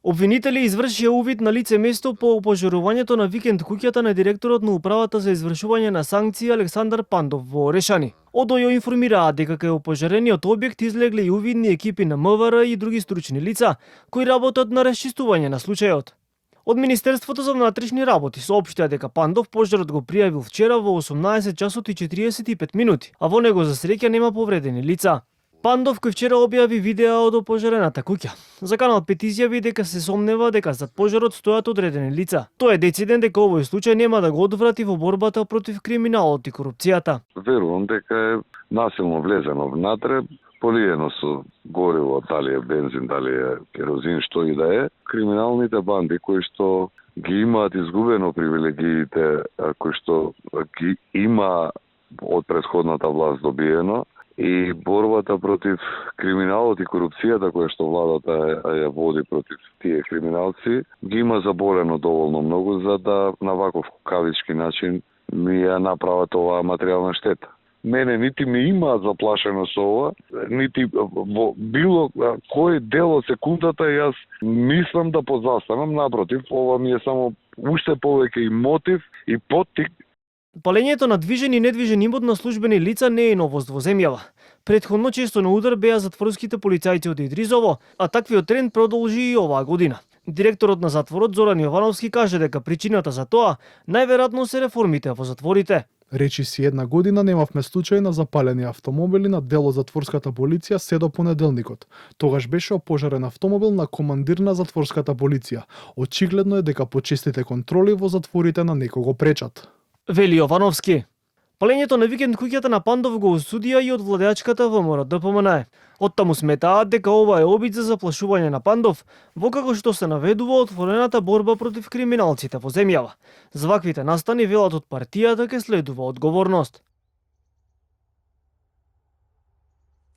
Обвинители извршија увид на лице место по опожарувањето на викенд куќата на директорот на управата за извршување на санкции Александар Пандов во Орешани. Од ОЈО информираа дека кај опожарениот објект излегле и увидни екипи на МВР и други стручни лица кои работат на расчистување на случајот. Од Министерството за внатрешни работи соопштија дека Пандов пожарот го пријавил вчера во 18 часот и 45 минути, а во него за среќа нема повредени лица. Пандов, кој вчера објави видеа од опожарената куќа, за Канал 5 изјави дека се сомнева дека зад пожарот стојат одредени лица. Тој е дециден дека овој случај нема да го одврати во борбата против криминалот и корупцијата. Верувам дека е насилно влезено внатре, полиено со гориво, дали е бензин, дали е керозин, што и да е. Криминалните банди кои што ги имаат изгубено привилегиите, кои што ги има од претходната власт добиено, и борбата против криминалот и корупцијата која што владата ја води против тие криминалци, ги има заболено доволно многу за да на ваков кавички начин ми ја направат оваа материјална штета. Мене нити ми имаат заплашено со ова, нити во било кој дел од секундата јас мислам да позастанам, напротив, ова ми е само уште повеќе и мотив и поттик. Палењето на движен и недвижен имот на службени лица не е новост во земјава. Претходно често на удар беа затворските полицајци од Идризово, а таквиот тренд продолжи и оваа година. Директорот на затворот Зоран Јовановски каже дека причината за тоа најверојатно се реформите во затворите. Речи си една година немавме случај на запалени автомобили на дел од затворската полиција се до понеделникот. Тогаш беше опожарен автомобил на командир на затворската полиција. Очигледно е дека почестите контроли во затворите на некого пречат. Вели Јовановски. Палењето на викенд куќата на Пандов го осудија и од владеачката ВМРО ДПМН. Оттаму сметаат дека ова е обид за заплашување на Пандов, во како што се наведува отворената борба против криминалците во земјава. За ваквите настани велат од партијата ке следува одговорност.